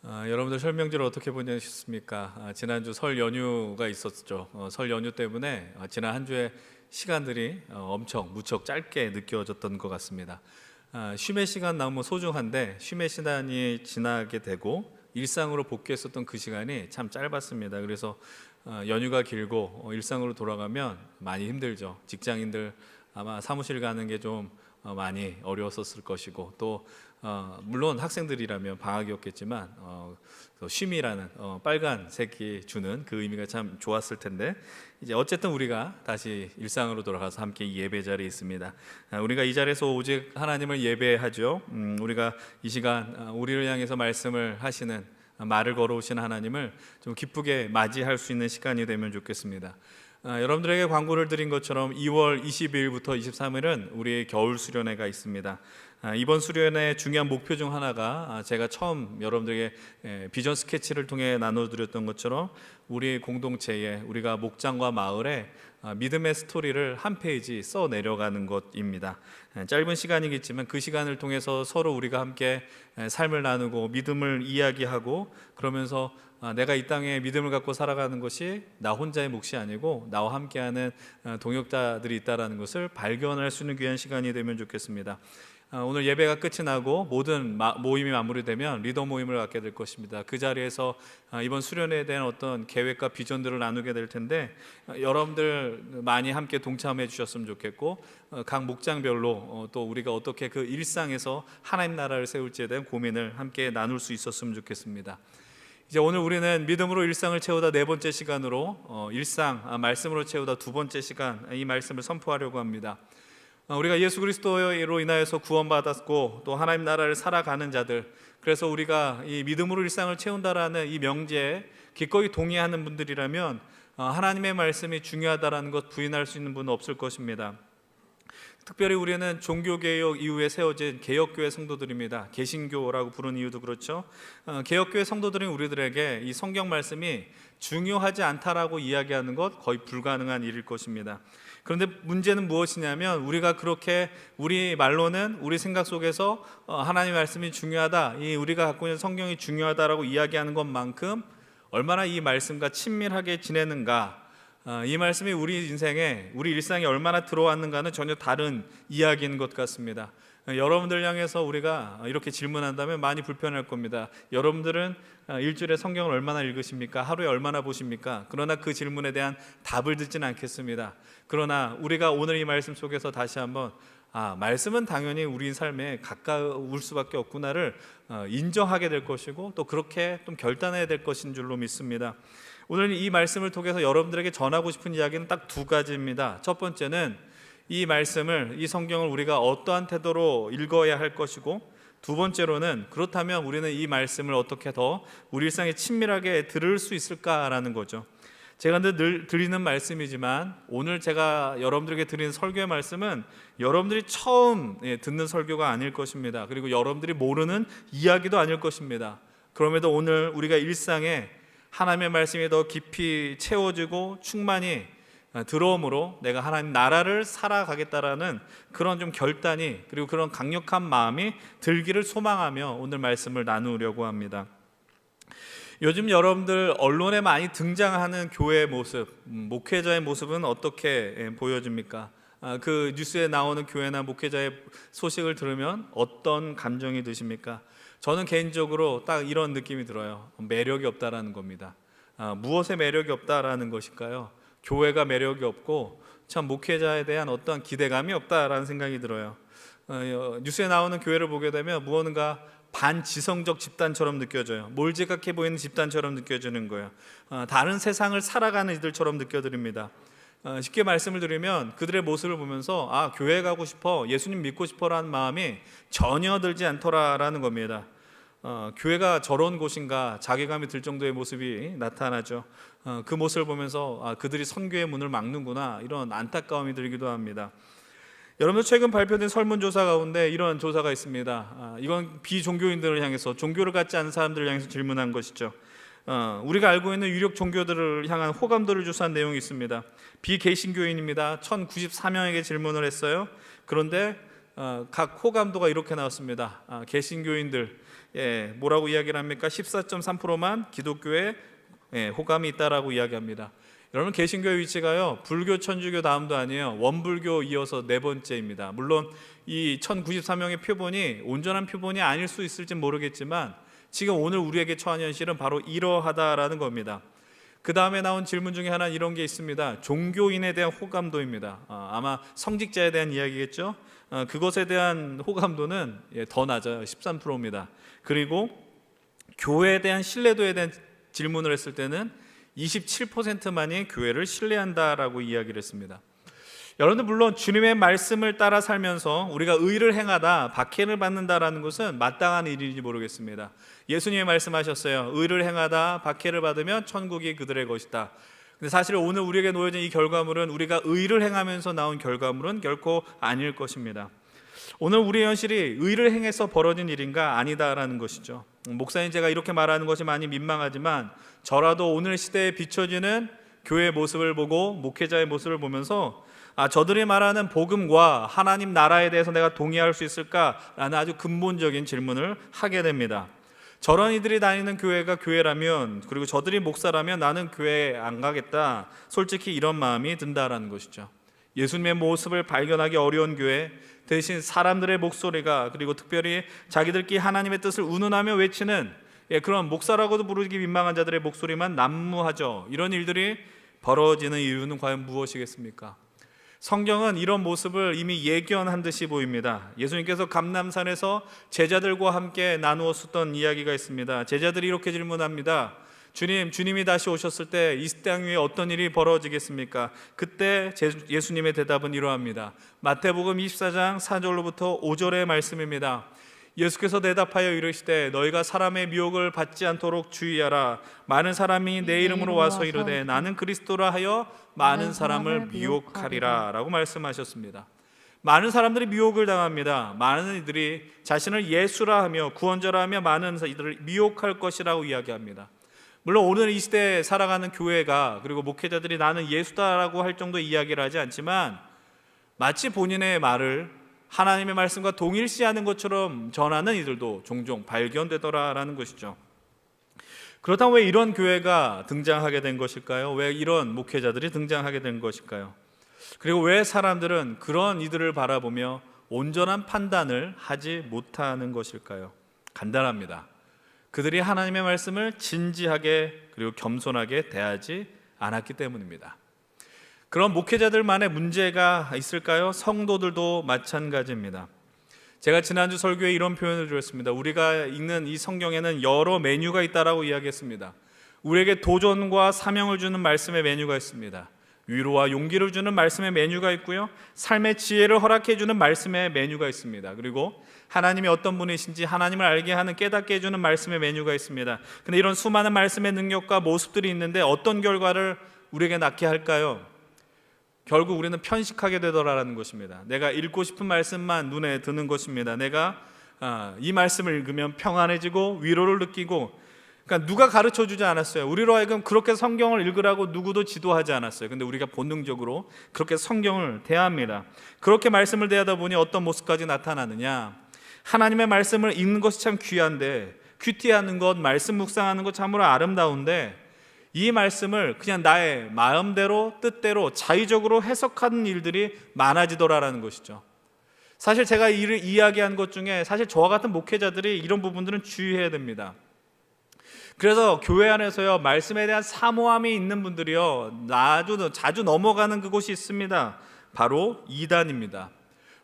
여러분들 설명지를 어떻게 보내셨습니까? 지난주 설 연휴가 있었죠. 설 연휴 때문에 지난 한 주의 시간들이 엄청 무척 짧게 느껴졌던 것 같습니다. 쉼의 시간 너무 소중한데 쉼의 시간이 지나게 되고 일상으로 복귀했었던 그 시간이 참 짧았습니다. 그래서 연휴가 길고 일상으로 돌아가면 많이 힘들죠. 직장인들 아마 사무실 가는 게 좀 많이 어려웠었을 것이고 또 물론 학생들이라면 방학이었겠지만 그 쉼이라는 빨간색이 주는 그 의미가 참 좋았을 텐데 이제 어쨌든 우리가 다시 일상으로 돌아가서 함께 이 예배 자리에 있습니다. 우리가 이 자리에서 오직 하나님을 예배하죠. 우리가 이 시간 우리를 향해서 말씀을 하시는 말을 걸어오신 하나님을 좀 기쁘게 맞이할 수 있는 시간이 되면 좋겠습니다. 여러분들에게 광고를 드린 것처럼 2월 22일부터 23일은 우리의 겨울 수련회가 있습니다. 이번 수련회의 중요한 목표 중 하나가 제가 처음 여러분들에게 비전 스케치를 통해 나눠드렸던 것처럼 우리 공동체에 우리가 목장과 마을에 믿음의 스토리를 한 페이지 써 내려가는 것입니다. 짧은 시간이겠지만 그 시간을 통해서 서로 우리가 함께 삶을 나누고 믿음을 이야기하고 그러면서 내가 이 땅에 믿음을 갖고 살아가는 것이 나 혼자의 몫이 아니고 나와 함께하는 동역자들이 있다는 것을 발견할 수 있는 귀한 시간이 되면 좋겠습니다. 오늘 예배가 끝이 나고 모든 모임이 마무리되면 리더 모임을 갖게 될 것입니다. 그 자리에서 이번 수련회에 대한 어떤 계획과 비전들을 나누게 될 텐데 여러분들 많이 함께 동참해 주셨으면 좋겠고 각 목장별로 또 우리가 어떻게 그 일상에서 하나님 나라를 세울지에 대한 고민을 함께 나눌 수 있었으면 좋겠습니다. 이제 오늘 우리는 믿음으로 일상을 채우다 네 번째 시간으로 일상 말씀으로 채우다 두 번째 시간 이 말씀을 선포하려고 합니다. 우리가 예수 그리스도로 인하여서 구원받았고 또 하나님 나라를 살아가는 자들, 그래서 우리가 이 믿음으로 일상을 채운다라는 이 명제에 기꺼이 동의하는 분들이라면 하나님의 말씀이 중요하다라는 것 부인할 수 있는 분은 없을 것입니다. 특별히 우리는 종교개혁 이후에 세워진 개혁교회 성도들입니다. 개신교라고 부르는 이유도 그렇죠. 개혁교회 성도들인 우리들에게 이 성경 말씀이 중요하지 않다라고 이야기하는 것 거의 불가능한 일일 것입니다. 그런데 문제는 무엇이냐면 우리가 그렇게 우리 말로는 우리 생각 속에서 하나님의 말씀이 중요하다, 이 우리가 갖고 있는 성경이 중요하다라고 이야기하는 것만큼 얼마나 이 말씀과 친밀하게 지내는가, 이 말씀이 우리 인생에 우리 일상에 얼마나 들어왔는가는 전혀 다른 이야기인 것 같습니다. 여러분들 향해서 우리가 이렇게 질문한다면 많이 불편할 겁니다. 여러분들은 일주일에 성경을 얼마나 읽으십니까? 하루에 얼마나 보십니까? 그러나 그 질문에 대한 답을 듣지는 않겠습니다. 그러나 우리가 오늘 이 말씀 속에서 다시 한번 말씀은 당연히 우리 삶에 가까울 수밖에 없구나를 인정하게 될 것이고 또 그렇게 좀 결단해야 될 것인 줄로 믿습니다. 오늘 이 말씀을 통해서 여러분들에게 전하고 싶은 이야기는 딱 두 가지입니다. 첫 번째는 이 말씀을, 이 성경을 우리가 어떠한 태도로 읽어야 할 것이고, 두 번째로는 그렇다면 우리는 이 말씀을 어떻게 더 우리 일상에 친밀하게 들을 수 있을까라는 거죠. 제가 늘 드리는 말씀이지만 오늘 제가 여러분들에게 드리는 설교의 말씀은 여러분들이 처음 듣는 설교가 아닐 것입니다. 그리고 여러분들이 모르는 이야기도 아닐 것입니다. 그럼에도 오늘 우리가 일상에 하나님의 말씀이 더 깊이 채워지고 충만히 들어옴으로 내가 하나님 나라를 살아가겠다라는 그런 좀 결단이, 그리고 그런 강력한 마음이 들기를 소망하며 오늘 말씀을 나누려고 합니다. 요즘 여러분들 언론에 많이 등장하는 교회의 모습, 목회자의 모습은 어떻게 보여집니까? 그 뉴스에 나오는 교회나 목회자의 소식을 들으면 어떤 감정이 드십니까? 저는 개인적으로 딱 이런 느낌이 들어요. 매력이 없다라는 겁니다. 무엇에 매력이 없다라는 것일까요? 교회가 매력이 없고 참 목회자에 대한 어떤 기대감이 없다라는 생각이 들어요. 뉴스에 나오는 교회를 보게 되면 무언가 반지성적 집단처럼 느껴져요. 몰지각해 보이는 집단처럼 느껴지는 거예요. 다른 세상을 살아가는 이들처럼 느껴집니다. 쉽게 말씀을 드리면 그들의 모습을 보면서 교회 가고 싶어, 예수님 믿고 싶어라는 마음이 전혀 들지 않더라라는 겁니다. 교회가 저런 곳인가 자괴감이 들 정도의 모습이 나타나죠. 그 모습을 보면서 그들이 선교의 문을 막는구나, 이런 안타까움이 들기도 합니다. 여러분들 최근 발표된 설문조사 가운데 이런 조사가 있습니다. 이건 비종교인들을 향해서, 종교를 갖지 않은 사람들을 향해서 질문한 것이죠. 우리가 알고 있는 유력 종교들을 향한 호감도를 조사한 내용이 있습니다. 비개신교인입니다. 1094명에게 질문을 했어요. 그런데 각 호감도가 이렇게 나왔습니다. 개신교인들 뭐라고 이야기를 합니까? 14.3%만 기독교에 호감이 있다라고 이야기합니다. 여러분, 개신교의 위치가요, 불교, 천주교 다음도 아니에요. 원불교 이어서 네 번째입니다. 물론 이 1093명의 표본이 온전한 표본이 아닐 수 있을지 모르겠지만 지금 오늘 우리에게 처한 현실은 바로 이러하다라는 겁니다. 그 다음에 나온 질문 중에 하나는 이런 게 있습니다. 종교인에 대한 호감도입니다. 아마 성직자에 대한 이야기겠죠. 그것에 대한 호감도는 더 낮아요. 13%입니다. 그리고 교회에 대한 신뢰도에 대한 질문을 했을 때는 27%만이 교회를 신뢰한다라고 이야기를 했습니다. 여러분들, 물론 주님의 말씀을 따라 살면서 우리가 의를 행하다 박해를 받는다라는 것은 마땅한 일인지 모르겠습니다. 예수님이 말씀하셨어요. 의를 행하다 박해를 받으면 천국이 그들의 것이다. 근데 사실 오늘 우리에게 놓여진 이 결과물은, 우리가 의를 행하면서 나온 결과물은 결코 아닐 것입니다. 오늘 우리의 현실이 의를 행해서 벌어진 일인가? 아니다라는 것이죠. 목사님, 제가 이렇게 말하는 것이 많이 민망하지만 저라도 오늘 시대에 비춰지는 교회의 모습을 보고 목회자의 모습을 보면서 저들이 말하는 복음과 하나님 나라에 대해서 내가 동의할 수 있을까라는 아주 근본적인 질문을 하게 됩니다. 저런 이들이 다니는 교회가 교회라면, 그리고 저들이 목사라면 나는 교회에 안 가겠다, 솔직히 이런 마음이 든다라는 것이죠. 예수님의 모습을 발견하기 어려운 교회, 대신 사람들의 목소리가, 그리고 특별히 자기들끼리 하나님의 뜻을 운운하며 외치는 그런 목사라고도 부르기 민망한 자들의 목소리만 난무하죠. 이런 일들이 벌어지는 이유는 과연 무엇이겠습니까? 성경은 이런 모습을 이미 예견한 듯이 보입니다. 예수님께서 감람산에서 제자들과 함께 나누었었던 이야기가 있습니다. 제자들이 이렇게 질문합니다. 주님이 다시 오셨을 때 이 땅 위에 어떤 일이 벌어지겠습니까? 그때 예수님의 대답은 이러합니다. 마태복음 24장 4절로부터 5절의 말씀입니다. 예수께서 대답하여 이르시되 너희가 사람의 미혹을 받지 않도록 주의하라. 많은 사람이 내 이름으로 와서 이르되 나는 그리스도라 하여 많은 사람을 미혹하리라 라고 말씀하셨습니다. 많은 사람들이 미혹을 당합니다. 많은 이들이 자신을 예수라 하며 구원자라 하며 많은 이들을 미혹할 것이라고 이야기합니다. 물론 오늘 이 시대에 살아가는 교회가, 그리고 목회자들이 나는 예수다라고 할 정도의 이야기를 하지 않지만 마치 본인의 말을 하나님의 말씀과 동일시하는 것처럼 전하는 이들도 종종 발견되더라라는 것이죠. 그렇다면 왜 이런 교회가 등장하게 된 것일까요? 왜 이런 목회자들이 등장하게 된 것일까요? 그리고 왜 사람들은 그런 이들을 바라보며 온전한 판단을 하지 못하는 것일까요? 간단합니다. 그들이 하나님의 말씀을 진지하게 그리고 겸손하게 대하지 않았기 때문입니다. 그런 목회자들만의 문제가 있을까요? 성도들도 마찬가지입니다. 제가 지난주 설교에 이런 표현을 드렸습니다. 우리가 읽는 이 성경에는 여러 메뉴가 있다라고 이야기했습니다. 우리에게 도전과 사명을 주는 말씀의 메뉴가 있습니다. 위로와 용기를 주는 말씀의 메뉴가 있고요, 삶의 지혜를 허락해 주는 말씀의 메뉴가 있습니다. 그리고 하나님이 어떤 분이신지 하나님을 알게 하는, 깨닫게 해주는 말씀의 메뉴가 있습니다. 근데 이런 수많은 말씀의 능력과 모습들이 있는데 어떤 결과를 우리에게 낳게 할까요? 결국 우리는 편식하게 되더라라는 것입니다. 내가 읽고 싶은 말씀만 눈에 드는 것입니다. 내가 이 말씀을 읽으면 평안해지고 위로를 느끼고, 그러니까 누가 가르쳐주지 않았어요. 우리로 하여금 그렇게 성경을 읽으라고 누구도 지도하지 않았어요. 근데 우리가 본능적으로 그렇게 성경을 대합니다. 그렇게 말씀을 대하다 보니 어떤 모습까지 나타나느냐, 하나님의 말씀을 읽는 것이 참 귀한데, 큐티하는 것, 말씀 묵상하는 것 참으로 아름다운데 이 말씀을 그냥 나의 마음대로, 뜻대로, 자의적으로 해석하는 일들이 많아지더라라는 것이죠. 사실 제가 이를 이야기한 것 중에 사실 저와 같은 목회자들이 이런 부분들은 주의해야 됩니다. 그래서 교회 안에서요, 말씀에 대한 사모함이 있는 분들이요, 자주 넘어가는 그곳이 있습니다. 바로 이단입니다.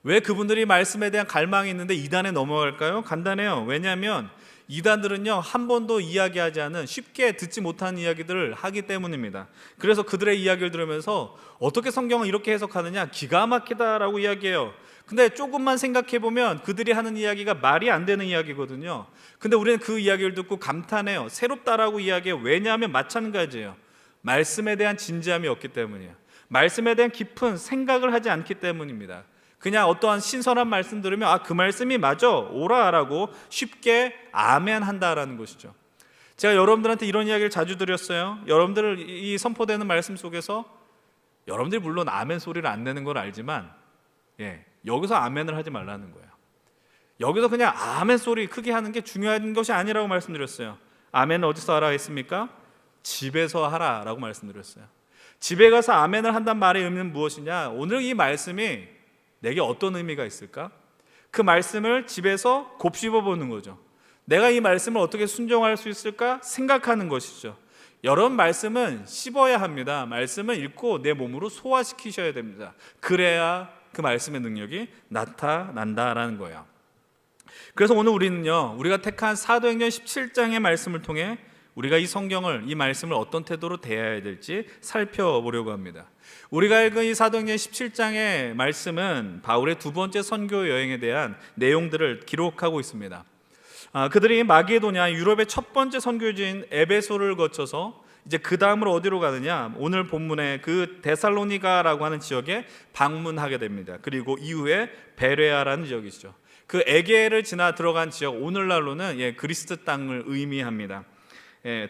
왜 그분들이 말씀에 대한 갈망이 있는데 이단에 넘어갈까요? 간단해요. 왜냐하면 이단들은요, 한 번도 이야기하지 않은, 쉽게 듣지 못하는 이야기들을 하기 때문입니다. 그래서 그들의 이야기를 들으면서 어떻게 성경을 이렇게 해석하느냐, 기가 막히다라고 이야기해요. 근데 조금만 생각해보면 그들이 하는 이야기가 말이 안 되는 이야기거든요. 근데 우리는 그 이야기를 듣고 감탄해요. 새롭다라고 이야기해요. 왜냐하면 마찬가지예요. 말씀에 대한 진지함이 없기 때문이에요. 말씀에 대한 깊은 생각을 하지 않기 때문입니다. 그냥 어떠한 신선한 말씀 들으면 그 말씀이 맞아, 오라라고 쉽게 아멘 한다라는 것이죠. 제가 여러분들한테 이런 이야기를 자주 드렸어요. 여러분들 이 선포되는 말씀 속에서 여러분들이 물론 아멘 소리를 안 내는 걸 알지만 여기서 아멘을 하지 말라는 거예요. 여기서 그냥 아멘 소리 크게 하는 게 중요한 것이 아니라고 말씀드렸어요. 아멘은 어디서 하라 했습니까? 집에서 하라라고 말씀드렸어요. 집에 가서 아멘을 한단 말의 의미는 무엇이냐? 오늘 이 말씀이 내게 어떤 의미가 있을까? 그 말씀을 집에서 곱씹어 보는 거죠. 내가 이 말씀을 어떻게 순종할 수 있을까 생각하는 것이죠. 여러분, 말씀은 씹어야 합니다. 말씀은 읽고 내 몸으로 소화시키셔야 됩니다. 그래야 그 말씀의 능력이 나타난다라는 거예요. 그래서 오늘 우리는요, 우리가 택한 사도행전 17장의 말씀을 통해 우리가 이 성경을, 이 말씀을 어떤 태도로 대해야 될지 살펴보려고 합니다. 우리가 읽은 이 사도행전 17장의 말씀은 바울의 두 번째 선교 여행에 대한 내용들을 기록하고 있습니다. 그들이 마게도냐, 유럽의 첫 번째 선교지인 에베소를 거쳐서 이제 그 다음으로 어디로 가느냐, 오늘 본문에 그 데살로니가라고 하는 지역에 방문하게 됩니다. 그리고 이후에 베레아라는 지역이죠. 그 에게를 지나 들어간 지역, 오늘날로는 그리스 땅을 의미합니다.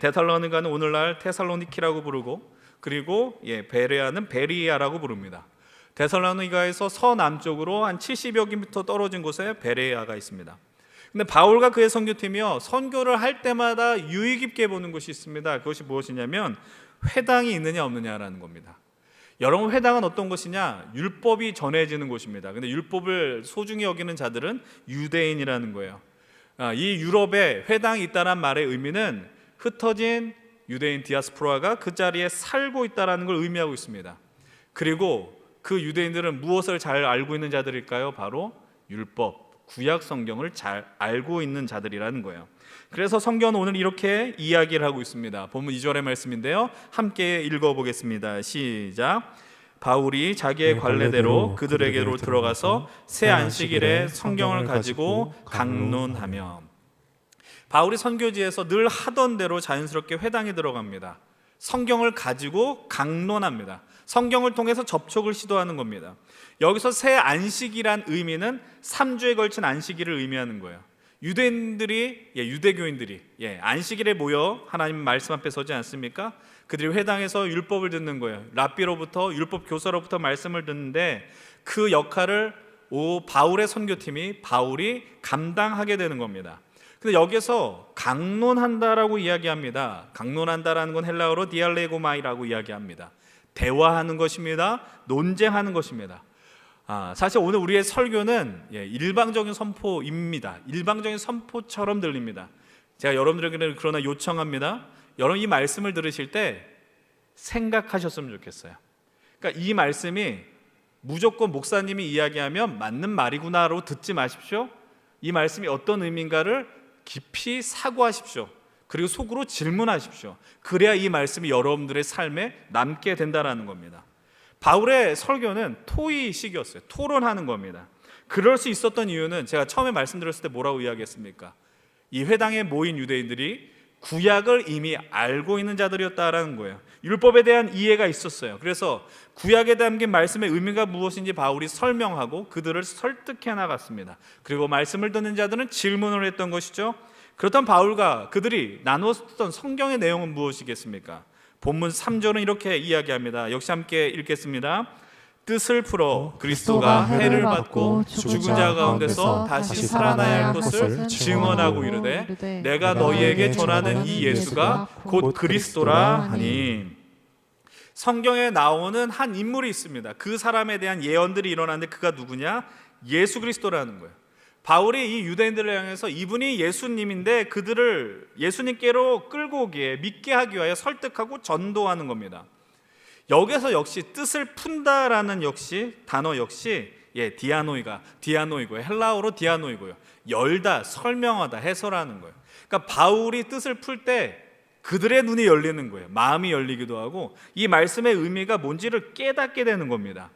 데살로니가는 오늘날 테살로니키라고 부르고, 그리고 베레아는 베리아라고 부릅니다. 데살로니가에서 서남쪽으로 한 70여 킬로미터 떨어진 곳에 베레아가 있습니다. 근데 바울과 그의 선교팀이요, 선교를 할 때마다 유의 깊게 보는 것이 있습니다. 그것이 무엇이냐면 회당이 있느냐 없느냐라는 겁니다. 여러분, 회당은 어떤 것이냐? 율법이 전해지는 곳입니다. 근데 율법을 소중히 여기는 자들은 유대인이라는 거예요. 이 유럽에 회당이 있다는 말의 의미는 흩어진 유대인 디아스포라가 그 자리에 살고 있다는 걸 의미하고 있습니다. 그리고 그 유대인들은 무엇을 잘 알고 있는 자들일까요? 바로 율법, 구약 성경을 잘 알고 있는 자들이라는 거예요. 그래서 성경은 오늘 이렇게 이야기를 하고 있습니다. 본문 2절의 말씀인데요, 함께 읽어보겠습니다. 시작. 바울이 자기의 관례대로 그들에게로 들어가서 새 안식일에 성경을 가지고 강론하며, 바울이 선교지에서 늘 하던 대로 자연스럽게 회당에 들어갑니다. 성경을 가지고 강론합니다. 성경을 통해서 접촉을 시도하는 겁니다. 여기서 새 안식이란 의미는 3주에 걸친 안식일을 의미하는 거예요. 유대교인들이 안식일에 모여 하나님 말씀 앞에 서지 않습니까? 그들이 회당에서 율법을 듣는 거예요. 랍비로부터, 율법 교사로부터 말씀을 듣는데 그 역할을 바울의 선교팀이, 바울이 감당하게 되는 겁니다. 근데 여기서 강론한다라고 이야기합니다. 강론한다라는 건 헬라어로 디알레고마이라고 이야기합니다. 대화하는 것입니다. 논쟁하는 것입니다. 사실 오늘 우리의 설교는 일방적인 선포입니다. 일방적인 선포처럼 들립니다. 제가 여러분들에게는 그러나 요청합니다. 여러분, 이 말씀을 들으실 때 생각하셨으면 좋겠어요. 그러니까 이 말씀이 무조건 목사님이 이야기하면 맞는 말이구나로 듣지 마십시오. 이 말씀이 어떤 의미인가를 깊이 사고하십시오. 그리고 속으로 질문하십시오. 그래야 이 말씀이 여러분들의 삶에 남게 된다는 겁니다. 바울의 설교는 토의식이었어요. 토론하는 겁니다. 그럴 수 있었던 이유는 제가 처음에 말씀드렸을 때 뭐라고 이야기했습니까? 이 회당에 모인 유대인들이 구약을 이미 알고 있는 자들이었다라는 거예요. 율법에 대한 이해가 있었어요. 그래서 구약에 담긴 말씀의 의미가 무엇인지 바울이 설명하고 그들을 설득해 나갔습니다. 그리고 말씀을 듣는 자들은 질문을 했던 것이죠. 그렇다면 바울과 그들이 나누었던 성경의 내용은 무엇이겠습니까? 본문 3절은 이렇게 이야기합니다. 역시 함께 읽겠습니다. 뜻을 풀어 그리스도가 해를 받고 죽은 자 가운데서 다시 살아나야 할 것을 증언하고 이르되 내가 너희에게 전하는 이 예수가 곧 그리스도라 하니. 성경에 나오는 한 인물이 있습니다. 그 사람에 대한 예언들이 일어나는데 그가 누구냐? 예수 그리스도라는 거예요. 바울이 이 유대인들을 향해서 이분이 예수님인데 그들을 예수님께로 끌고 오기에, 믿게 하기 위하여 설득하고 전도하는 겁니다. 여기서 역시 뜻을 푼다라는 단어 역시 디아노이고요. 헬라어로 디아노이고요. 열다, 설명하다, 해설하는 거예요. 그러니까 바울이 뜻을 풀 때 그들의 눈이 열리는 거예요. 마음이 열리기도 하고 이 말씀의 의미가 뭔지를 깨닫게 되는 겁니다.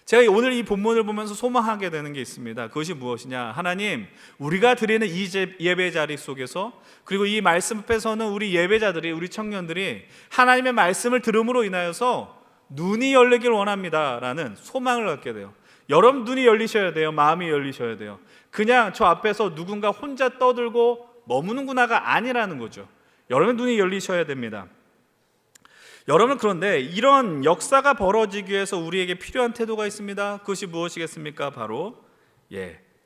제가 오늘 이 본문을 보면서 소망하게 되는 게 있습니다. 그것이 무엇이냐? 하나님, 우리가 드리는 이 예배 자리 속에서, 그리고 이 말씀 앞에서는 우리 예배자들이, 우리 청년들이 하나님의 말씀을 들음으로 인하여서 눈이 열리길 원합니다라는 소망을 갖게 돼요. 여러분, 눈이 열리셔야 돼요. 마음이 열리셔야 돼요. 그냥 저 앞에서 누군가 혼자 떠들고 머무는구나가 아니라는 거죠. 여러분, 눈이 열리셔야 됩니다. 여러분, 그런데 이런 역사가 벌어지기 위해서 우리에게 필요한 태도가 있습니다. 그것이 무엇이겠습니까? 바로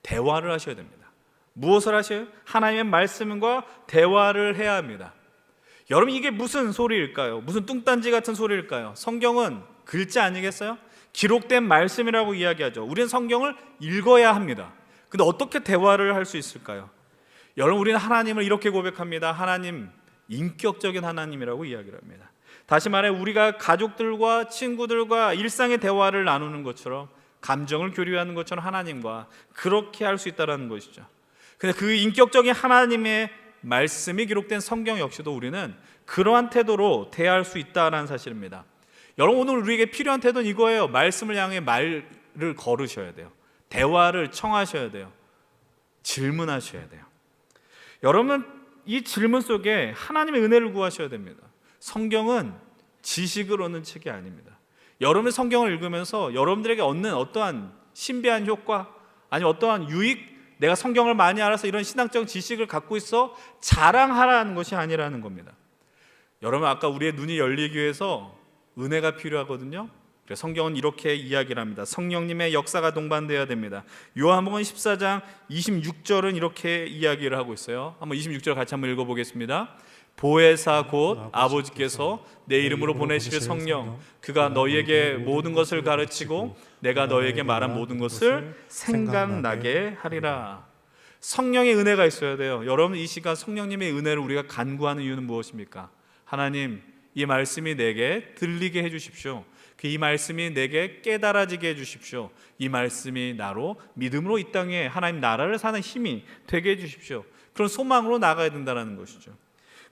대화를 하셔야 됩니다. 무엇을 하셔요? 하나님의 말씀과 대화를 해야 합니다. 여러분, 이게 무슨 소리일까요? 무슨 뚱딴지 같은 소리일까요? 성경은 글자 아니겠어요? 기록된 말씀이라고 이야기하죠. 우리는 성경을 읽어야 합니다. 근데 어떻게 대화를 할 수 있을까요? 여러분, 우리는 하나님을 이렇게 고백합니다. 하나님, 인격적인 하나님이라고 이야기를 합니다. 다시 말해, 우리가 가족들과 친구들과 일상의 대화를 나누는 것처럼, 감정을 교류하는 것처럼 하나님과 그렇게 할 수 있다는 것이죠. 근데 그 인격적인 하나님의 말씀이 기록된 성경 역시도 우리는 그러한 태도로 대할 수 있다는 사실입니다. 여러분, 오늘 우리에게 필요한 태도는 이거예요. 말씀을 향해 말을 걸으셔야 돼요. 대화를 청하셔야 돼요. 질문하셔야 돼요. 여러분, 이 질문 속에 하나님의 은혜를 구하셔야 됩니다. 성경은 지식을 얻는 책이 아닙니다. 여러분이 성경을 읽으면서 여러분들에게 얻는 어떠한 신비한 효과, 아니면 어떠한 유익, 내가 성경을 많이 알아서 이런 신앙적 지식을 갖고 있어 자랑하라는 것이 아니라는 겁니다. 여러분, 아까 우리의 눈이 열리기 위해서 은혜가 필요하거든요. 그래서 성경은 이렇게 이야기를 합니다. 성령님의 역사가 동반되어야 됩니다. 요한복음 14장 26절은 이렇게 이야기를 하고 있어요. 한번 26절 같이 한번 읽어보겠습니다. 보혜사 곧 아버지께서 내 이름으로 보내실 성령, 그가 너희에게 모든 것을 가르치고 내가 너희에게 말한 모든 것을 생각나게 하리라. 성령의 은혜가 있어야 돼요. 여러분, 이 시간 성령님의 은혜를 우리가 간구하는 이유는 무엇입니까? 하나님, 이 말씀이 내게 들리게 해주십시오. 이 말씀이 내게 깨달아지게 해주십시오. 이 말씀이 나로 믿음으로 이 땅에 하나님 나라를 사는 힘이 되게 해주십시오. 그런 소망으로 나가야 된다는 것이죠.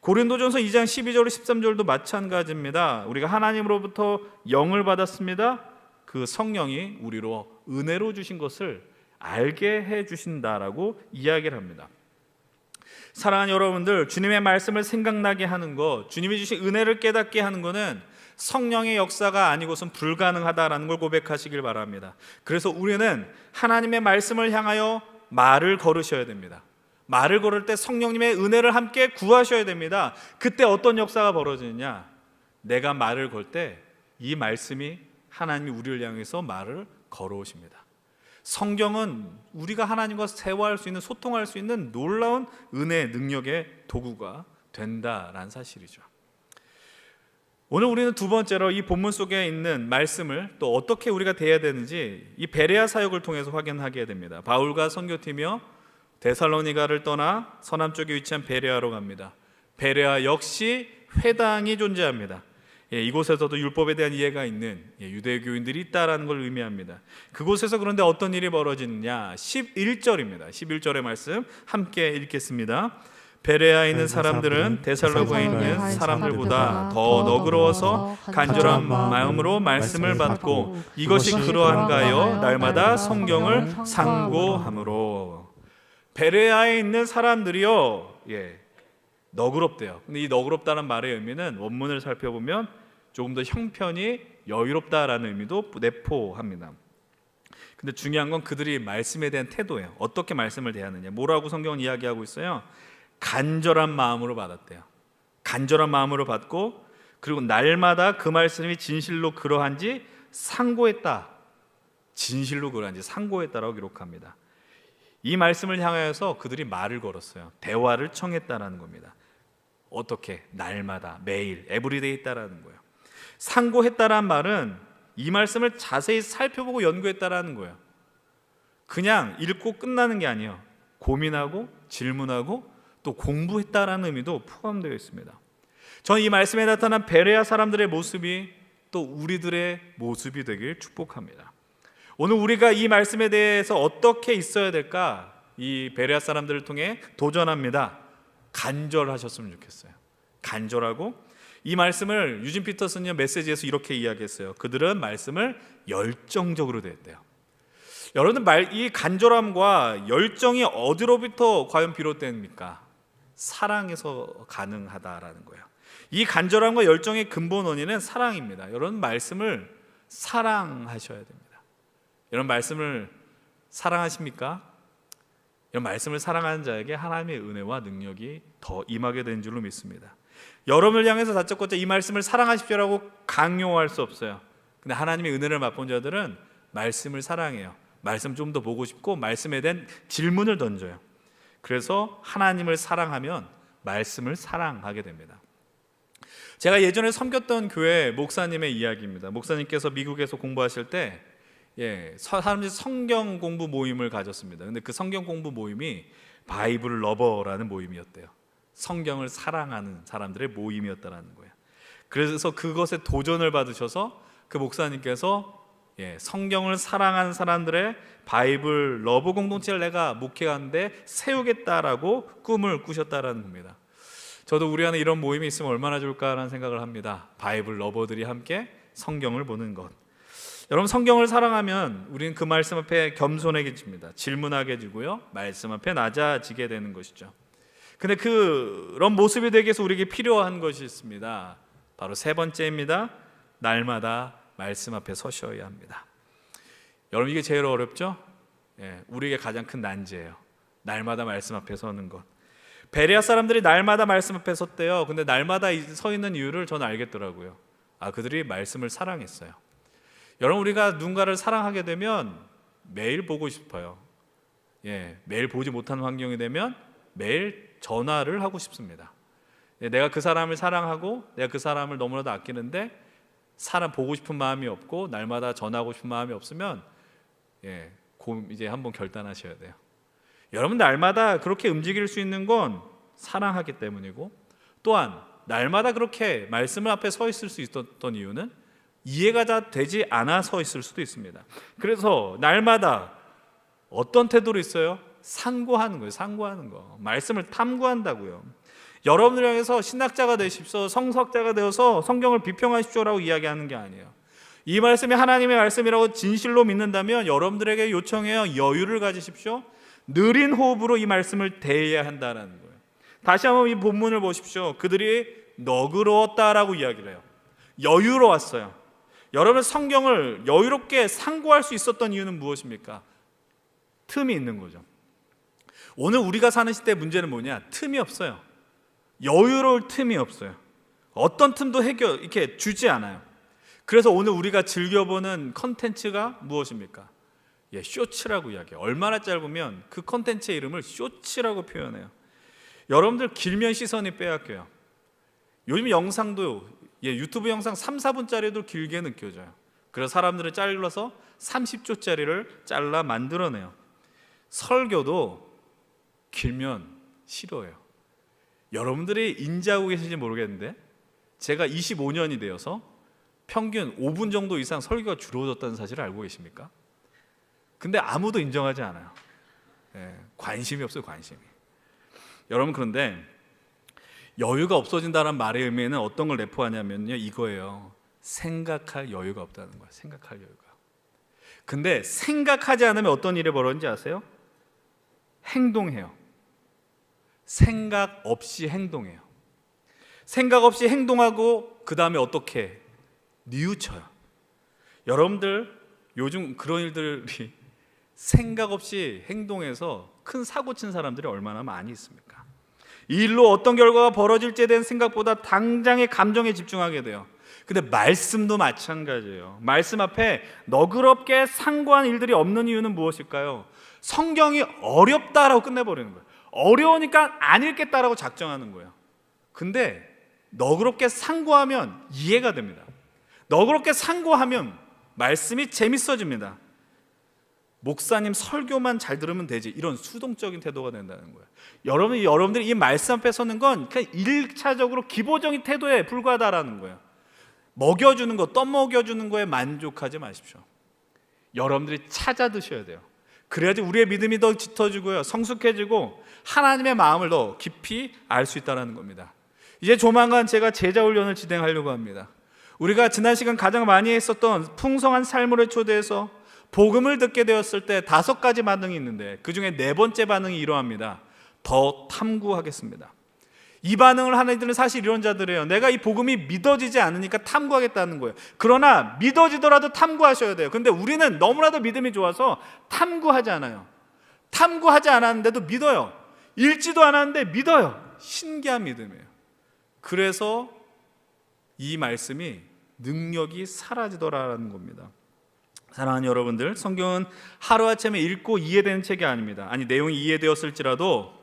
고린도전서 2장 12절 13절도 마찬가지입니다. 우리가 하나님으로부터 영을 받았습니다. 그 성령이 우리로 은혜로 주신 것을 알게 해주신다라고 이야기를 합니다. 사랑하는 여러분들, 주님의 말씀을 생각나게 하는 것, 주님이 주신 은혜를 깨닫게 하는 것은 성령의 역사가 아니고선 불가능하다라는 걸 고백하시길 바랍니다. 그래서 우리는 하나님의 말씀을 향하여 말을 걸으셔야 됩니다. 말을 걸을 때 성령님의 은혜를 함께 구하셔야 됩니다. 그때 어떤 역사가 벌어지느냐? 내가 말을 걸 때 이 말씀이 하나님이 우리를 향해서 말을 걸어오십니다. 성경은 우리가 하나님과 대화할 수 있는, 소통할 수 있는 놀라운 은혜, 능력의 도구가 된다라는 사실이죠. 오늘 우리는 두 번째로 이 본문 속에 있는 말씀을 또 어떻게 우리가 대해야 되는지 이 베레아 사역을 통해서 확인하게 됩니다. 바울과 선교팀이요 데살로니가를 떠나 서남쪽에 위치한 베레아로 갑니다. 베레아 역시 회당이 존재합니다. 이곳에서도 율법에 대한 이해가 있는 유대교인들이 있다라는 걸 의미합니다. 그곳에서 그런데 어떤 일이 벌어지느냐? 11절입니다. 11절의 말씀 함께 읽겠습니다. 베레아에 있는 사람들은 데살로니가에 있는 사람들보다 더 너그러워서 간절한 마음으로 말씀을 받고 이것이 그러한가 하여 날마다 성경을 상고함으로. 베레아에 있는 사람들이요, 너그럽대요. 근데 이 너그럽다는 말의 의미는 원문을 살펴보면 조금 더 형편이 여유롭다라는 의미도 내포합니다. 근데 중요한 건 그들이 말씀에 대한 태도예요. 어떻게 말씀을 대하느냐. 뭐라고 성경은 이야기하고 있어요? 간절한 마음으로 받았대요. 간절한 마음으로 받고, 그리고 날마다 그 말씀이 진실로 그러한지 상고했다. 진실로 그러한지 상고했다라고 기록합니다. 이 말씀을 향하여서 그들이 말을 걸었어요. 대화를 청했다라는 겁니다. 어떻게? 날마다, 매일, 에브리데이 있다라는 거예요. 상고했다라는 말은 이 말씀을 자세히 살펴보고 연구했다라는 거예요. 그냥 읽고 끝나는 게 아니에요. 고민하고 질문하고 또 공부했다라는 의미도 포함되어 있습니다. 저는 이 말씀에 나타난 베레아 사람들의 모습이 또 우리들의 모습이 되길 축복합니다. 오늘 우리가 이 말씀에 대해서 어떻게 있어야 될까? 이 베레아 사람들을 통해 도전합니다. 간절하셨으면 좋겠어요. 간절하고, 이 말씀을 유진 피터슨이 메시지에서 이렇게 이야기했어요. 그들은 말씀을 열정적으로 대했대요. 여러분들, 이 간절함과 열정이 어디로부터 과연 비롯됩니까? 사랑에서 가능하다라는 거예요. 이 간절함과 열정의 근본 원인은 사랑입니다. 여러분, 말씀을 사랑하셔야 됩니다. 여러분, 말씀을 사랑하십니까? 이런 말씀을 사랑하는 자에게 하나님의 은혜와 능력이 더 임하게 된 줄로 믿습니다. 여러분을 향해서 다짜고짜 이 말씀을 사랑하십시오라고 강요할 수 없어요. 근데 하나님의 은혜를 맛본 자들은 말씀을 사랑해요. 말씀 좀 더 보고 싶고 말씀에 대한 질문을 던져요. 그래서 하나님을 사랑하면 말씀을 사랑하게 됩니다. 제가 예전에 섬겼던 교회 목사님의 이야기입니다. 목사님께서 미국에서 공부하실 때 사람들이 성경 공부 모임을 가졌습니다. 근데 그 성경 공부 모임이 바이블 러버라는 모임이었대요. 성경을 사랑하는 사람들의 모임이었다라는 거예요. 그래서 그것에 도전을 받으셔서 그 목사님께서 성경을 사랑하는 사람들의 바이블 러브 공동체를 내가 목회하는데 세우겠다라고 꿈을 꾸셨다라는 겁니다. 저도 우리 안에 이런 모임이 있으면 얼마나 좋을까라는 생각을 합니다. 바이블 러버들이 함께 성경을 보는 것. 여러분, 성경을 사랑하면 우리는 그 말씀 앞에 겸손해집니다. 질문하게지고요, 말씀 앞에 낮아지게 되는 것이죠. 근데 그런 모습이 되기 위해서 우리에게 필요한 것이 있습니다. 바로 세 번째입니다. 날마다 말씀 앞에 서셔야 합니다. 여러분, 이게 제일 어렵죠? 우리에게 가장 큰 난제예요. 날마다 말씀 앞에 서는 것. 베레아 사람들이 날마다 말씀 앞에 섰대요. 근데 날마다 서 있는 이유를 저는 알겠더라고요. 그들이 말씀을 사랑했어요. 여러분, 우리가 누군가를 사랑하게 되면 매일 보고 싶어요. 매일 보지 못하는 환경이 되면 매일 전화를 하고 싶습니다. 내가 그 사람을 사랑하고 내가 그 사람을 너무나도 아끼는데 사람 보고 싶은 마음이 없고 날마다 전화하고 싶은 마음이 없으면 이제 한번 결단하셔야 돼요. 여러분, 날마다 그렇게 움직일 수 있는 건 사랑하기 때문이고, 또한 날마다 그렇게 말씀 앞에 서 있을 수 있었던 이유는 이해가 다 되지 않아 서 있을 수도 있습니다. 그래서 날마다 어떤 태도로 있어요? 상고하는 거예요. 상고하는 거. 말씀을 탐구한다고요. 여러분을 향해서 신학자가 되십시오, 성서학자가 되어서 성경을 비평하십시오라고 이야기하는 게 아니에요. 이 말씀이 하나님의 말씀이라고 진실로 믿는다면 여러분들에게 요청해요. 여유를 가지십시오. 느린 호흡으로 이 말씀을 대해야 한다는 거예요. 다시 한번 이 본문을 보십시오. 그들이 너그러웠다라고 이야기를 해요. 여유로웠어요. 여러분, 성경을 여유롭게 상고할 수 있었던 이유는 무엇입니까? 틈이 있는 거죠. 오늘 우리가 사는 시대의 문제는 뭐냐? 틈이 없어요. 여유로울 틈이 없어요. 어떤 틈도 이렇게 주지 않아요. 그래서 오늘 우리가 즐겨보는 컨텐츠가 무엇입니까? 쇼츠라고 이야기해요. 얼마나 짧으면 그 컨텐츠의 이름을 쇼츠라고 표현해요. 여러분들 길면 시선이 빼앗겨요. 요즘 영상도 유튜브 영상 3, 4분짜리도 길게 느껴져요. 그래서 사람들을 잘라서 30초짜리를 잘라 만들어내요. 설교도 길면 싫어요. 여러분들이 인지하고 계신지 모르겠는데 제가 25년이 되어서 평균 5분 정도 이상 설교가 줄어졌다는 사실을 알고 계십니까? 근데 아무도 인정하지 않아요. 관심이 없어요, 관심이. 여러분, 그런데 여유가 없어진다는 말의 의미는 어떤 걸 내포하냐면요, 이거예요. 생각할 여유가 없다는 거예요. 생각할 여유가. 근데 생각하지 않으면 어떤 일이 벌어지는지 아세요? 행동해요. 생각 없이 행동해요. 생각 없이 행동하고 그 다음에 어떻게 뉘우쳐요. 여러분들 요즘 그런 일들이 생각 없이 행동해서 큰 사고 친 사람들이 얼마나 많이 있습니까? 이 일로 어떤 결과가 벌어질지에 대한 생각보다 당장의 감정에 집중하게 돼요. 근데 말씀도 마찬가지예요. 말씀 앞에 너그럽게 상고한 일들이 없는 이유는 무엇일까요? 성경이 어렵다라고 끝내버리는 거예요. 어려우니까 안 읽겠다라고 작정하는 거예요. 근데 너그럽게 상고하면 이해가 됩니다. 너그럽게 상고하면 말씀이 재밌어집니다. 목사님 설교만 잘 들으면 되지, 이런 수동적인 태도가 된다는 거예요. 여러분들이 이 말씀 앞에 서는 건 그냥 1차적으로 기본적인 태도에 불과하다라는 거예요. 먹여주는 거, 떠먹여주는 거에 만족하지 마십시오. 여러분들이 찾아 드셔야 돼요. 그래야지 우리의 믿음이 더 짙어지고요, 성숙해지고 하나님의 마음을 더 깊이 알 수 있다는 겁니다. 이제 조만간 제가 제자 훈련을 진행하려고 합니다. 우리가 지난 시간 가장 많이 했었던 풍성한 삶으로 초대해서 복음을 듣게 되었을 때 5가지 반응이 있는데 그 중에 4번째 반응이 이러합니다. 더 탐구하겠습니다. 이 반응을 하는 이들은 사실 이런 자들이에요. 내가 이 복음이 믿어지지 않으니까 탐구하겠다는 거예요. 그러나 믿어지더라도 탐구하셔야 돼요. 근데 우리는 너무나도 믿음이 좋아서 탐구하지 않아요. 탐구하지 않았는데도 믿어요. 읽지도 않았는데 믿어요. 신기한 믿음이에요. 그래서 이 말씀이 능력이 사라지더라라는 겁니다. 사랑하는 여러분들, 성경은 하루아침에 읽고 이해되는 책이 아닙니다. 아니, 내용이 이해되었을지라도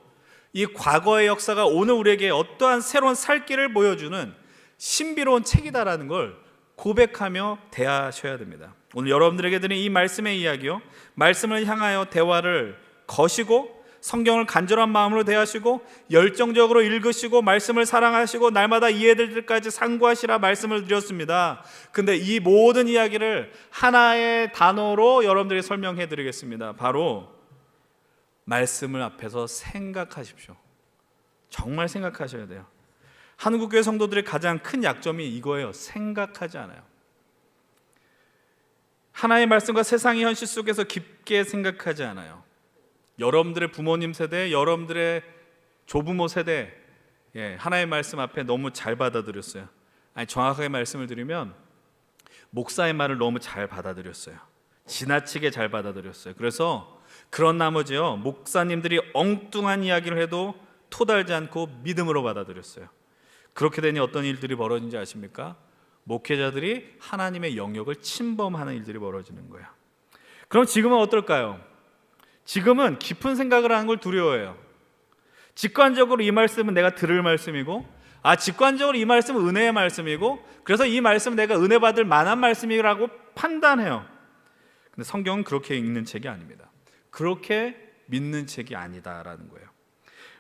이 과거의 역사가 오늘 우리에게 어떠한 새로운 살 길을 보여주는 신비로운 책이다라는 걸 고백하며 대하셔야 됩니다. 오늘 여러분들에게 드린 이 말씀의 이야기요, 말씀을 향하여 대화를 거시고 성경을 간절한 마음으로 대하시고 열정적으로 읽으시고 말씀을 사랑하시고 날마다 이해될 때까지 상고하시라 말씀을 드렸습니다. 근데 이 모든 이야기를 하나의 단어로 여러분들에게 설명해 드리겠습니다. 바로 말씀을 앞에서 생각하십시오. 정말 생각하셔야 돼요. 한국교회 성도들의 가장 큰 약점이 이거예요. 생각하지 않아요. 하나의 말씀과 세상의 현실 속에서 깊게 생각하지 않아요. 여러분들의 부모님 세대, 여러분들의 조부모 세대, 하나의 말씀 앞에 너무 잘 받아들였어요. 아니, 정확하게 말씀을 드리면 목사의 말을 너무 잘 받아들였어요. 지나치게 잘 받아들였어요. 그래서 그런 나머지요, 목사님들이 엉뚱한 이야기를 해도 토달지 않고 믿음으로 받아들였어요. 그렇게 되니 어떤 일들이 벌어진지 아십니까? 목회자들이 하나님의 영역을 침범하는 일들이 벌어지는 거예요. 그럼 지금은 어떨까요? 지금은 깊은 생각을 하는 걸 두려워해요. 직관적으로 이 말씀은 내가 들을 말씀이고, 직관적으로 이 말씀은 은혜의 말씀이고, 그래서 이 말씀은 내가 은혜 받을 만한 말씀이라고 판단해요. 근데 성경은 그렇게 읽는 책이 아닙니다. 그렇게 믿는 책이 아니다라는 거예요.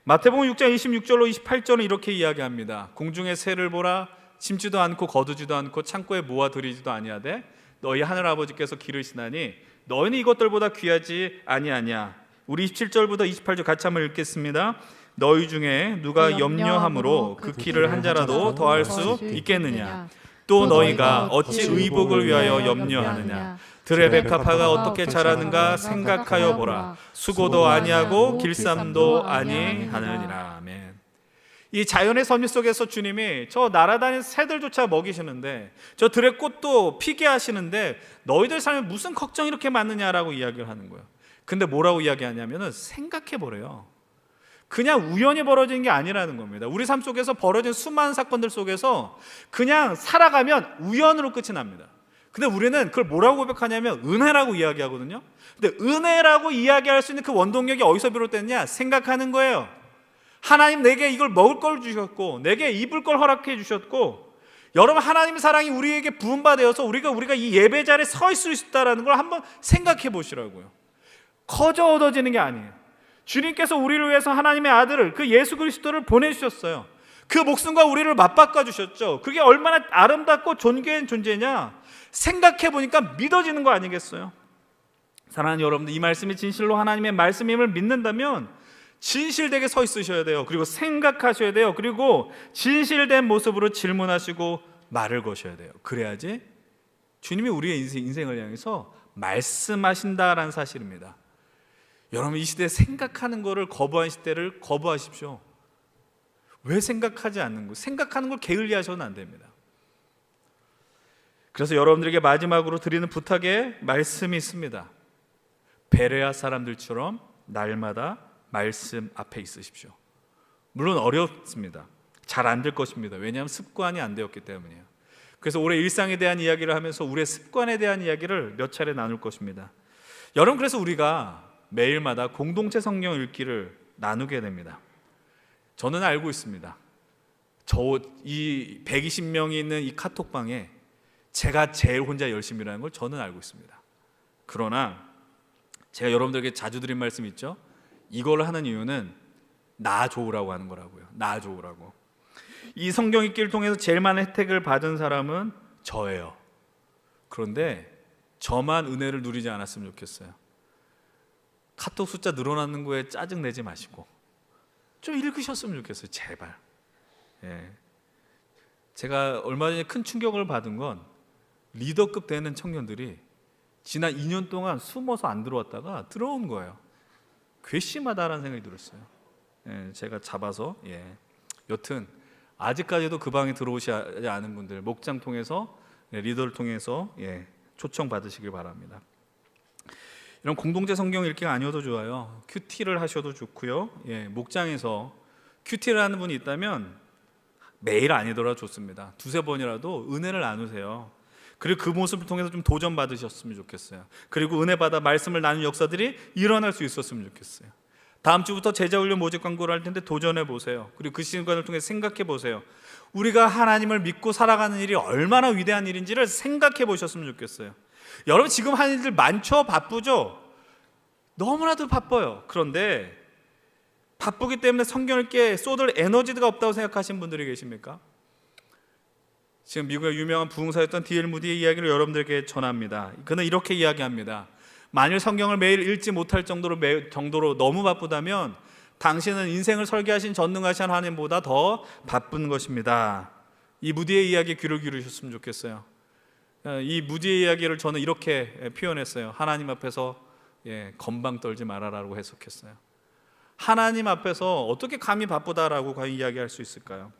마태복음 6장 26절로 28절은 이렇게 이야기합니다. 공중의 새를 보라, 심지도 않고 거두지도 않고 창고에 모아 들이지도 아니하되 너희 하늘 아버지께서 기르시나니 너희는 이것들보다 귀하지 아니하냐. 우리 27절부터 28절 같이 한번 읽겠습니다. 너희 중에 누가 염려함으로 그 키를 한 자라도 더할 수 있겠느냐. 또 너희가 어찌 의복을 위하여 염려하느냐. 들의 백합화가 어떻게 자라는가 생각하여 보라. 수고도 아니하고 길쌈도 아니하느니라. 아멘. 이 자연의 섭리 속에서 주님이 저 날아다니는 새들조차 먹이시는데, 저 들의 꽃도 피게 하시는데 너희들 삶에 무슨 걱정이 이렇게 많느냐라고 이야기를 하는 거예요. 근데 뭐라고 이야기하냐면은 생각해 보래요. 그냥 우연히 벌어진 게 아니라는 겁니다. 우리 삶 속에서 벌어진 수많은 사건들 속에서 그냥 살아가면 우연으로 끝이 납니다. 근데 우리는 그걸 뭐라고 고백하냐면 은혜라고 이야기하거든요. 근데 은혜라고 이야기할 수 있는 그 원동력이 어디서 비롯됐냐? 생각하는 거예요. 하나님 내게 이걸 먹을 걸 주셨고, 내게 입을 걸 허락해 주셨고, 여러분 하나님의 사랑이 우리에게 부음받아서 우리가 이 예배 자리에 서 있을 수 있다는 걸 한번 생각해 보시라고요. 거저 얻어지는 게 아니에요. 주님께서 우리를 위해서 하나님의 아들을, 그 예수 그리스도를 보내주셨어요. 그 목숨과 우리를 맞바꿔 주셨죠. 그게 얼마나 아름답고 존귀한 존재냐 생각해 보니까 믿어지는 거 아니겠어요? 사랑하는 여러분들, 이 말씀이 진실로 하나님의 말씀임을 믿는다면 진실되게 서 있으셔야 돼요. 그리고 생각하셔야 돼요. 그리고 진실된 모습으로 질문하시고 말을 거셔야 돼요. 그래야지 주님이 우리의 인생을 향해서 말씀하신다라는 사실입니다. 여러분, 이 시대에 생각하는 거를 거부한 시대를 거부하십시오. 왜 생각하지 않는 거? 생각하는 걸 게을리하셔서는 안 됩니다. 그래서 여러분들에게 마지막으로 드리는 부탁의 말씀이 있습니다. 베레아 사람들처럼 날마다 말씀 앞에 있으십시오. 물론 어렵습니다. 잘 안 될 것입니다. 왜냐하면 습관이 안 되었기 때문이에요. 그래서 올해 일상에 대한 이야기를 하면서 우리의 습관에 대한 이야기를 몇 차례 나눌 것입니다. 여러분, 그래서 우리가 매일마다 공동체 성경 읽기를 나누게 됩니다. 저는 알고 있습니다. 이 120명이 있는 이 카톡방에 제가 제일 혼자 열심히 일하는 걸 저는 알고 있습니다. 그러나 제가 여러분들에게 자주 드린 말씀이 있죠. 이걸 하는 이유는 나 좋으라고 하는 거라고요. 나 좋으라고. 이 성경 읽기를 통해서 제일 많은 혜택을 받은 사람은 저예요. 그런데 저만 은혜를 누리지 않았으면 좋겠어요. 카톡 숫자 늘어나는 거에 짜증 내지 마시고 좀 읽으셨으면 좋겠어요. 제발. 제가 얼마 전에 큰 충격을 받은 건 리더급 되는 청년들이 지난 2년 동안 숨어서 안 들어왔다가 들어온 거예요. 괘씸하다라는 생각이 들었어요. 제가 잡아서 여튼 아직까지도 그 방에 들어오지 않은 분들 목장 통해서 리더를 통해서 초청 받으시길 바랍니다. 이런 공동체 성경 읽기가 아니어도 좋아요. 큐티를 하셔도 좋고요. 목장에서 큐티를 하는 분이 있다면 매일 아니더라도 좋습니다. 두세 번이라도 은혜를 나누세요. 그리고 그 모습을 통해서 좀 도전 받으셨으면 좋겠어요. 그리고 은혜 받아 말씀을 나눈 역사들이 일어날 수 있었으면 좋겠어요. 다음 주부터 제자훈련 모집 광고를 할 텐데 도전해 보세요. 그리고 그 시간을 통해 생각해 보세요. 우리가 하나님을 믿고 살아가는 일이 얼마나 위대한 일인지를 생각해 보셨으면 좋겠어요. 여러분 지금 하는 일들 많죠? 바쁘죠? 너무나도 바빠요. 그런데 바쁘기 때문에 성경을 읽기에 쏟을 에너지가 없다고 생각하시는 분들이 계십니까? 지금 미국의 유명한 부흥사였던 D.L. 무디의 이야기를 여러분들에게 전합니다. 그는 이렇게 이야기합니다. 만일 성경을 매일 읽지 못할 정도로 너무 바쁘다면 당신은 인생을 설계하신 전능하신 하나님보다 더 바쁜 것입니다. 이 무디의 이야기에 귀를 기울이셨으면 좋겠어요. 이 무디의 이야기를 저는 이렇게 표현했어요. 하나님 앞에서 건방 떨지 말아라고 해석했어요. 하나님 앞에서 어떻게 감히 바쁘다라고 과연 이야기할 수 있을까요?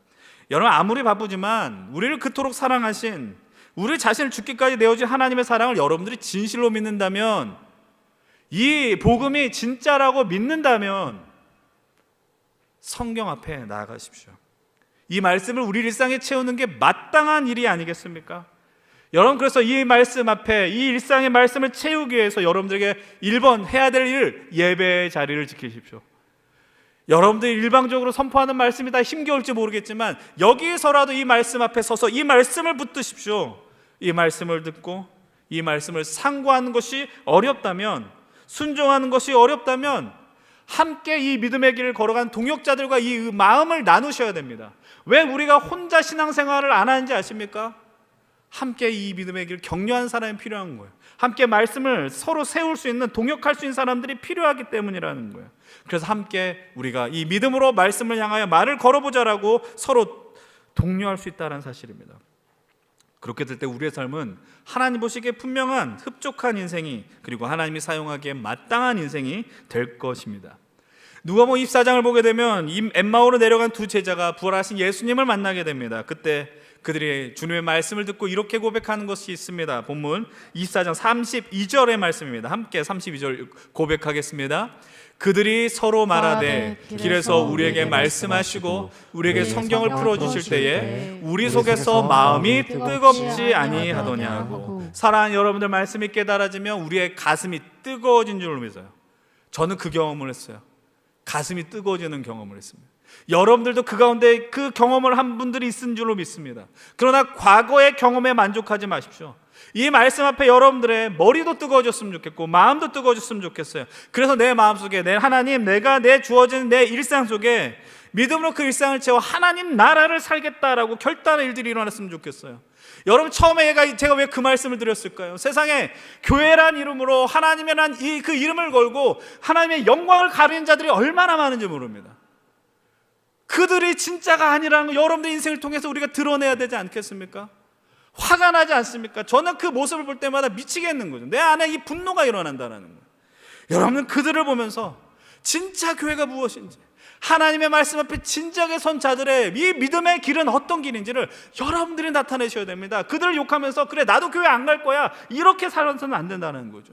여러분 아무리 바쁘지만 우리를 그토록 사랑하신, 우리 자신을 죽기까지 내어준 하나님의 사랑을 여러분들이 진실로 믿는다면, 이 복음이 진짜라고 믿는다면 성경 앞에 나아가십시오. 이 말씀을 우리 일상에 채우는 게 마땅한 일이 아니겠습니까? 여러분 그래서 이 말씀 앞에, 이 일상의 말씀을 채우기 위해서 여러분들에게 1번 해야 될 일, 예배의 자리를 지키십시오. 여러분들이 일방적으로 선포하는 말씀이 다 힘겨울지 모르겠지만 여기서라도 이 말씀 앞에 서서 이 말씀을 붙드십시오. 이 말씀을 듣고 이 말씀을 상고하는 것이 어렵다면, 순종하는 것이 어렵다면 함께 이 믿음의 길을 걸어간 동역자들과 이 마음을 나누셔야 됩니다. 왜 우리가 혼자 신앙생활을 안 하는지 아십니까? 함께 이 믿음의 길을 격려한 사람이 필요한 거예요. 함께 말씀을 서로 세울 수 있는, 동역할 수 있는 사람들이 필요하기 때문이라는 거예요. 그래서 함께 우리가 이 믿음으로 말씀을 향하여 말을 걸어보자라고 서로 독려할 수 있다는 사실입니다. 그렇게 될 때 우리의 삶은 하나님 보시기에 분명한 흡족한 인생이, 그리고 하나님이 사용하기에 마땅한 인생이 될 것입니다. 누가복음 24장을 보게 되면 이 엠마오로 내려간 두 제자가 부활하신 예수님을 만나게 됩니다. 그때 그들이 주님의 말씀을 듣고 이렇게 고백하는 것이 있습니다. 본문 24장 32절의 말씀입니다. 함께 32절 고백하겠습니다. 그들이 서로 말하되 길에서 우리에게 말씀하시고 우리에게 성경을 풀어주실 때에 우리 속에서 마음이 뜨겁지 아니하더냐고. 사랑하는 여러분들, 말씀이 깨달아지면 우리의 가슴이 뜨거워진 줄 믿어요. 저는 그 경험을 했어요. 가슴이 뜨거워지는 경험을 했습니다. 여러분들도 그 가운데 그 경험을 한 분들이 있은 줄로 믿습니다. 그러나 과거의 경험에 만족하지 마십시오. 이 말씀 앞에 여러분들의 머리도 뜨거워졌으면 좋겠고 마음도 뜨거워졌으면 좋겠어요. 그래서 내 마음속에 내 하나님, 내가 내 주어진 내 일상 속에 믿음으로 그 일상을 채워 하나님 나라를 살겠다라고 결단의 일들이 일어났으면 좋겠어요. 여러분 처음에 제가 왜 그 말씀을 드렸을까요? 세상에 교회란 이름으로 하나님이란 그 이름을 걸고 하나님의 영광을 가리는 자들이 얼마나 많은지 모릅니다. 그들이 진짜가 아니라는 거 여러분들 인생을 통해서 우리가 드러내야 되지 않겠습니까? 화가 나지 않습니까? 저는 그 모습을 볼 때마다 미치겠는 거죠. 내 안에 이 분노가 일어난다는 거예요. 여러분은 그들을 보면서 진짜 교회가 무엇인지, 하나님의 말씀 앞에 진지하게 선 자들의 이 믿음의 길은 어떤 길인지를 여러분들이 나타내셔야 됩니다. 그들을 욕하면서 그래 나도 교회 안 갈 거야 이렇게 살아서는 안 된다는 거죠.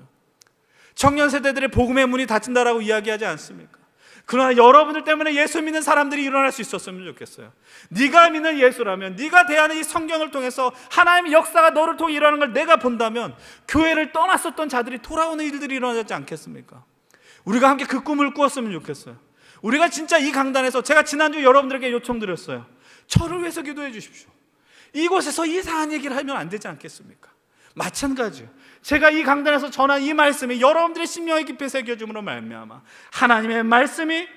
청년 세대들의 복음의 문이 닫힌다라고 이야기하지 않습니까? 그러나 여러분들 때문에 예수 믿는 사람들이 일어날 수 있었으면 좋겠어요. 네가 믿는 예수라면, 네가 대하는 이 성경을 통해서 하나님의 역사가 너를 통해 일어나는 걸 내가 본다면 교회를 떠났었던 자들이 돌아오는 일들이 일어나지 않겠습니까? 우리가 함께 그 꿈을 꾸었으면 좋겠어요. 우리가 진짜 이 강단에서, 제가 지난주 여러분들에게 요청드렸어요. 저를 위해서 기도해 주십시오. 이곳에서 이상한 얘기를 하면 안 되지 않겠습니까? 마찬가지요. 제가 이 강단에서 전한 이 말씀이 여러분들의 심령에 깊이 새겨줌으로 말미암아 하나님의 말씀이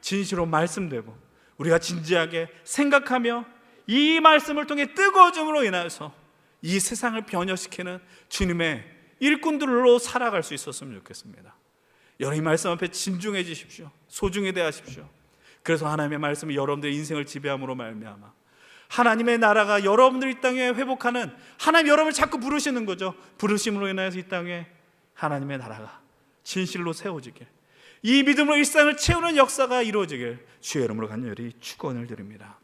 진실로 말씀되고 우리가 진지하게 생각하며 이 말씀을 통해 뜨거워짐으로 인하여서 이 세상을 변화시키는 주님의 일꾼들로 살아갈 수 있었으면 좋겠습니다. 여러분 이 말씀 앞에 진중해지십시오. 소중히 대하십시오. 그래서 하나님의 말씀이 여러분들의 인생을 지배함으로 말미암아 하나님의 나라가 여러분들 이 땅에 회복하는, 하나님 여러분을 자꾸 부르시는 거죠. 부르심으로 인하여서 이 땅에 하나님의 나라가 진실로 세워지길, 이 믿음으로 일상을 채우는 역사가 이루어지길 주의 이름으로 간절히 축원을 드립니다.